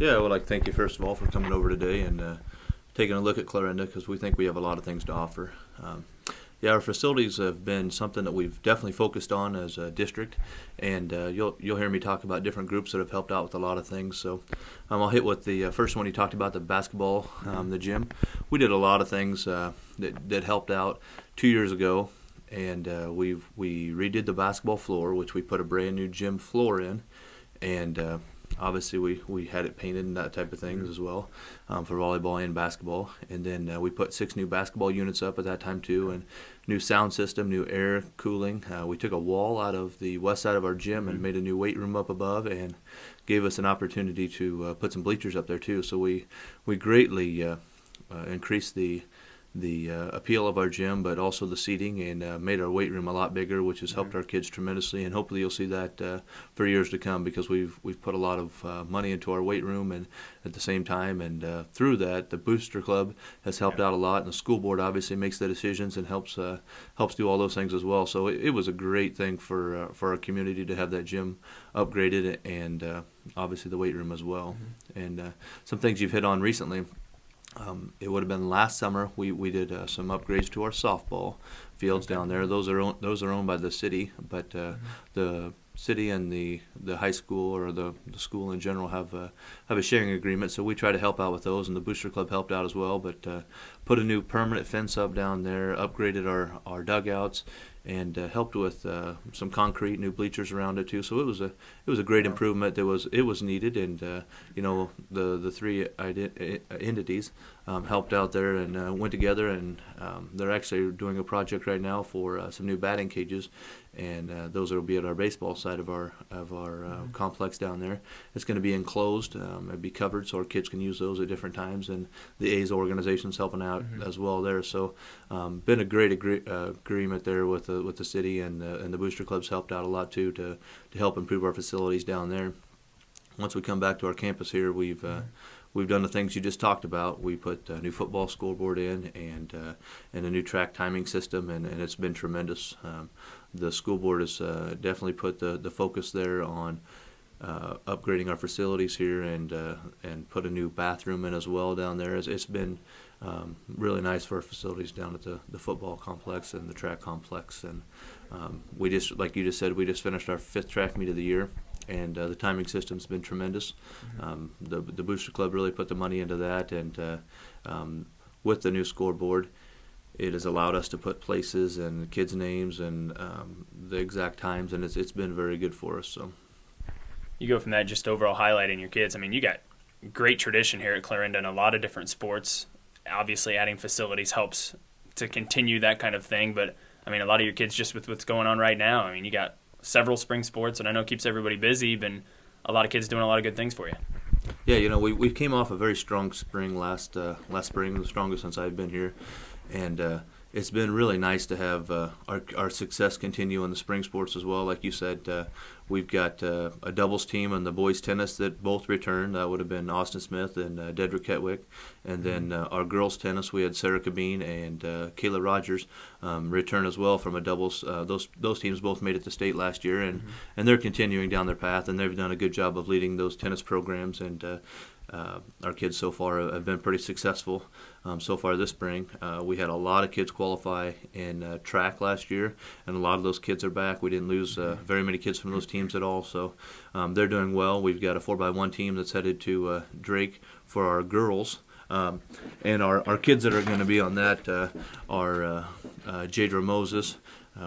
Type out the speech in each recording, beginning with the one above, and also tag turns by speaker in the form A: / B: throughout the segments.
A: Yeah, I would like to thank you first of all for coming over today and taking a look at Clarinda because we think we have a lot of things to offer. Yeah, our facilities have been something that we've definitely focused on as a district, and you'll hear me talk about different groups that have helped out with a lot of things. So I'll hit with the first one you talked about, the basketball, the gym. We did a lot of things that helped out 2 years ago, and we redid the basketball floor, which we put a brand new gym floor in, and obviously, we had it painted and that type of things as well for volleyball and basketball. And then we put 6 new basketball units up at that time too, and new sound system, new air cooling. We took a wall out of the west side of our gym and made a new weight room up above, and gave us an opportunity to put some bleachers up there too. So we greatly increased the appeal of our gym, but also the seating, and made our weight room a lot bigger, which has helped our kids tremendously. And hopefully you'll see that for years to come, because we've put a lot of money into our weight room, and at the same time, and through that, the Booster Club has helped out a lot, and the school board obviously makes the decisions and helps do all those things as well. So it was a great thing for our community to have that gym upgraded, and obviously the weight room as well. And some things you've hit on recently. It would have been last summer. We did some upgrades to our softball fields down there. Those are owned by the city, but the city and the high school, or the school in general, have a sharing agreement. So we try to help out with those, and the Booster Club helped out as well. But put a new permanent fence up down there, upgraded our dugouts, and helped with some concrete, new bleachers around it too. So it was a great improvement. It was needed, and the three entities helped out there and went together, and they're actually doing a project right now for some new batting cages, and those will be at our baseball side of our complex down there. It's going to be enclosed, it'll be covered, so our kids can use those at different times, and the A's organization's helping out as well there. So been a great agreement there with the city, and the Booster Club's helped out a lot too to help improve our facilities down there. Once we come back to our campus here, we've done the things you just talked about. We put a new football scoreboard in, and a new track timing system, and it's been tremendous. The school board has definitely put the focus there on upgrading our facilities here, and put a new bathroom in as well down there. It's been really nice for our facilities down at the football complex and the track complex. And we just, like you just said, we just finished our 5th track meet of the year, and the timing system's been tremendous. The Booster Club really put the money into that, and with the new scoreboard, it has allowed us to put places and kids' names and the exact times, and it's been very good for us. So
B: you go from that just overall highlighting your kids. I mean, you got great tradition here at Clarinda in a lot of different sports. Obviously, adding facilities helps to continue that kind of thing, but I mean, a lot of your kids, just with what's going on right now, I mean, you got several spring sports, and I know it keeps everybody busy, but a lot of kids doing a lot of good things for you.
A: Yeah, we came off a very strong spring last spring, the strongest since I've been here, and it's been really nice to have our success continue in the spring sports as well. Like you said, we've got a doubles team on the boys tennis that both returned. That would have been Austin Smith and Dedrick Ketwick. And then our girls tennis, we had Sarah Cabine and Kayla Rogers return as well from a doubles. Those teams both made it to state last year, and they're continuing down their path, and they've done a good job of leading those tennis programs. And our kids so far have been pretty successful so far this spring. We had a lot of kids qualify in track last year, and a lot of those kids are back. We didn't lose very many kids from those teams at all, so they're doing well. We've got a 4x1 team that's headed to Drake for our girls. And our kids that are going to be on that are Jadra Moses.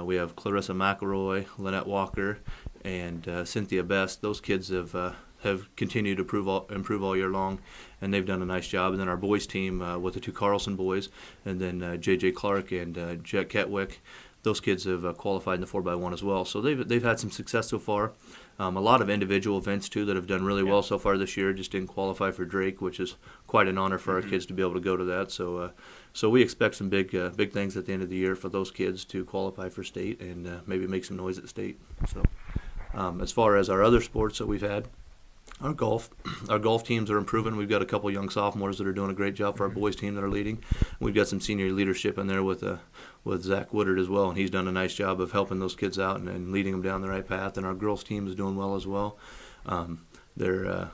A: We have Clarissa McElroy, Lynette Walker, and Cynthia Best. Those kids have continued to improve all year long, and they've done a nice job. And then our boys team with the 2 Carlson boys, and then J.J. Clark and Jet Ketwick, those kids have qualified in the 4x1 as well. So they've had some success so far. A lot of individual events too that have done really well so far this year. Just didn't qualify for Drake, which is quite an honor for our kids to be able to go to that. So we expect some big things at the end of the year for those kids to qualify for state and maybe make some noise at state. So as far as our other sports that we've had, our golf teams are improving. We've got a couple young sophomores that are doing a great job for our boys team that are leading. We've got some senior leadership in there with Zach Woodard as well, and he's done a nice job of helping those kids out and leading them down the right path. And our girls team is doing well as well. They're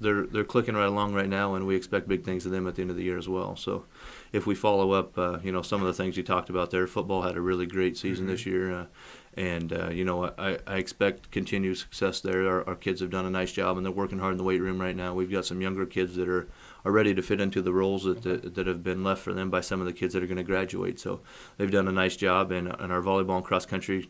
A: they're clicking right along right now, and we expect big things of them at the end of the year as well. So if we follow up, some of the things you talked about there, football had a really great season this year. I expect continued success there. Our kids have done a nice job, and they're working hard in the weight room right now. We've got some younger kids that are ready to fit into the roles that have been left for them by some of the kids that are going to graduate. So they've done a nice job, and our volleyball and cross country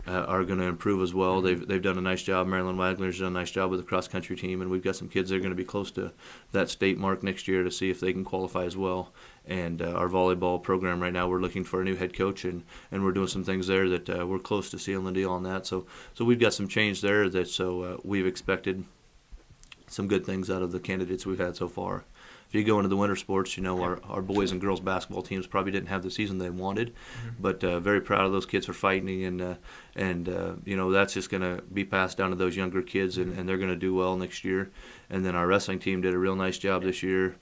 A: are going to improve as well. They've done a nice job. Marilyn Wagner's done a nice job with the cross country team, and we've got some kids that are going to be close to that state mark next year to see if they can qualify as well. And our volleyball program right now, we're looking for a new head coach, and we're doing some things there that we're close to sealing the deal on that. So we've got some change there we've expected some good things out of the candidates we've had so far. If you go into the winter sports, our boys and girls basketball teams probably didn't have the season they wanted, but very proud of those kids for fighting, and that's just going to be passed down to those younger kids, and they're going to do well next year. And then our wrestling team did a real nice job this year.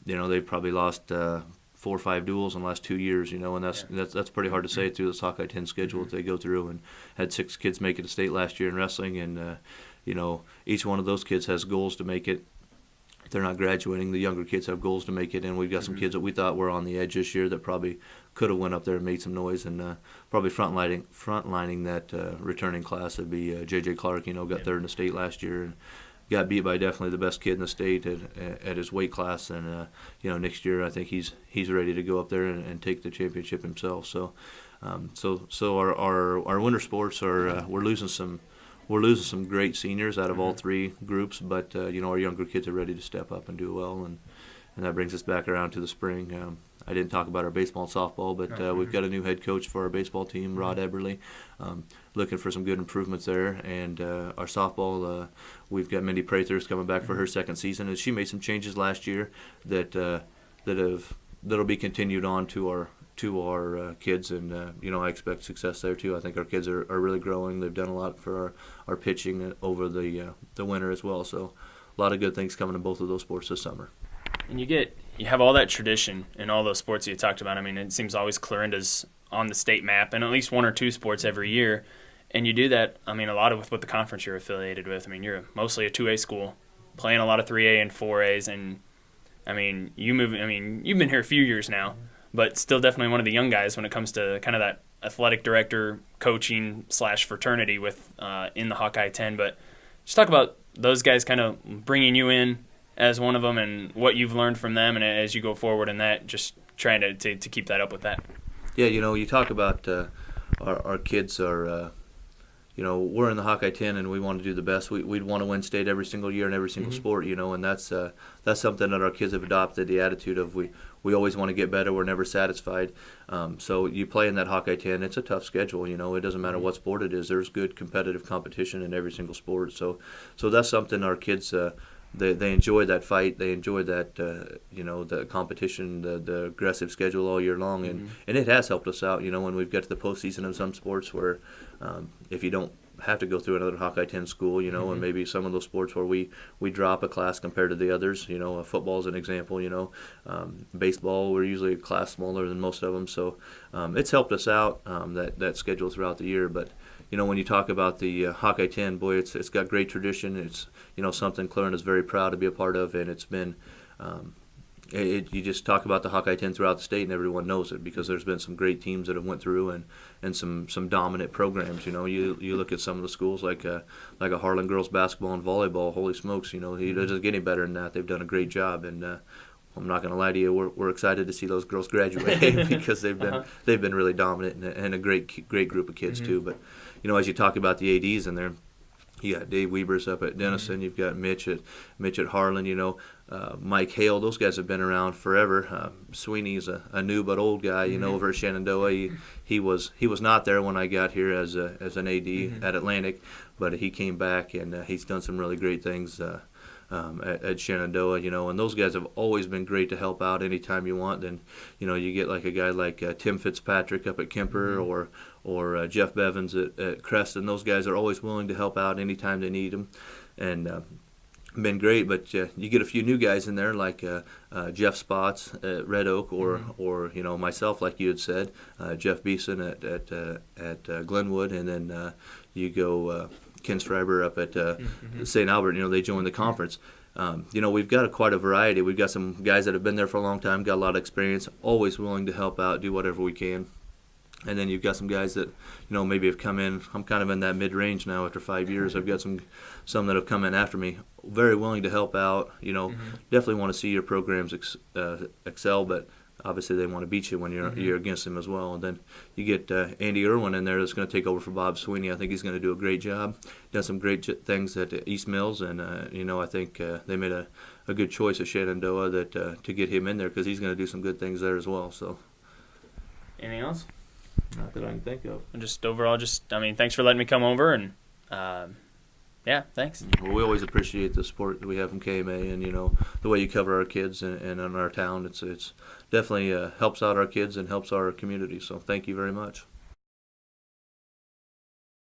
A: They've probably lost 4 or 5 duels in the last 2 years, and that's pretty hard to say through the Sockeye 10 schedule that they go through, and had 6 kids make it to state last year in wrestling, and each one of those kids has goals to make it. They're not graduating. The younger kids have goals to make it, and we've got some kids that we thought were on the edge this year that probably could have went up there and made some noise, and probably frontlining that returning class would be J.J. Clark. Got third in the state last year and got beat by definitely the best kid in the state at his weight class, and next year I think he's ready to go up there and take the championship himself. So our winter sports are we're losing some great seniors out of all 3 groups, but our younger kids are ready to step up and do well, and that brings us back around to the spring. I didn't talk about our baseball and softball, but we've got a new head coach for our baseball team, Rod Eberly, looking for some good improvements there. And our softball, we've got Mindy Prather's coming back for her second season, and she made some changes last year that'll be continued on to our kids, and I expect success there too. I think our kids are really growing. They've done a lot for our pitching over the winter as well. So a lot of good things coming in both of those sports this summer.
B: And you have all that tradition in all those sports you talked about. I mean, it seems always Clarinda's on the state map in at least 1 or 2 sports every year. And you do that, a lot of with the conference you're affiliated with. You're mostly a 2A school, playing a lot of 3A and 4As, and you've been here a few years now, but still definitely one of the young guys when it comes to kind of that athletic director coaching / fraternity with in the Hawkeye 10. But just talk about those guys kind of bringing you in as one of them and what you've learned from them, and as you go forward in that, just trying to keep that up with that.
A: Yeah, you talk about our kids are, we're in the Hawkeye 10 and we want to do the best. We'd want to win state every single year in every single sport, and that's something that our kids have adopted, the attitude of we always want to get better, we're never satisfied. So you play in that Hawkeye 10, it's a tough schedule, it doesn't matter what sport it is. There's good competitive competition in every single sport. So that's something our kids they enjoy that fight. They enjoy that, the competition, the aggressive schedule all year long. And it has helped us out, when we've got to the postseason in some sports where if you don't have to go through another Hawkeye 10 school, and maybe some of those sports where we drop a class compared to the others, football is an example, baseball, we're usually a class smaller than most of them. So it's helped us out, that schedule throughout the year. But when you talk about the Hawkeye 10, boy, it's got great tradition. It's something Clarinda's very proud to be a part of, and it's been you just talk about the Hawkeye 10 throughout the state, and everyone knows it because there's been some great teams that have went through and some dominant programs. You look at some of the schools like a Harlan girls basketball and volleyball. Holy smokes, it doesn't get any better than that. They've done a great job, and I'm not going to lie to you, we're excited to see those girls graduate because they've been really dominant and a great group of kids too. But as you talk about the ADs in there, you got Dave Weber's up at Denison. You've got Mitch at Harlan. Mike Hale. Those guys have been around forever. Sweeney's a new but old guy. Over at Shenandoah. He was not there when I got here as an AD at Atlantic, but he came back and he's done some really great things at Shenandoah. And those guys have always been great to help out anytime you want. Then you get like a guy like Tim Fitzpatrick up at Kemper or Jeff Bevins at Creston. Those guys are always willing to help out anytime they need them, and been great. But you get a few new guys in there like Jeff Spots at Red Oak, or myself, like you had said, Jeff Beeson at Glenwood, and then you go Ken Schreiber up at St. Albert. They joined the conference. We've got quite a variety. We've got some guys that have been there for a long time, got a lot of experience, always willing to help out, do whatever we can. And then you've got some guys that, maybe have come in. I'm kind of in that mid-range now after 5 years. I've got some that have come in after me, very willing to help out. Definitely want to see your programs excel, but obviously they want to beat you when you're against them as well. And then you get Andy Irwin in there that's going to take over for Bob Sweeney. I think he's going to do a great job. Done some great things at East Mills, and I think they made a good choice at Shenandoah to get him in there because he's going to do some good things there as well. So,
B: anything else?
A: Not that I can think of.
B: Just overall, thanks for letting me come over, and thanks.
A: Well, we always appreciate the support that we have from KMA, and the way you cover our kids and in our town. It's definitely helps out our kids and helps our community. So thank you very much.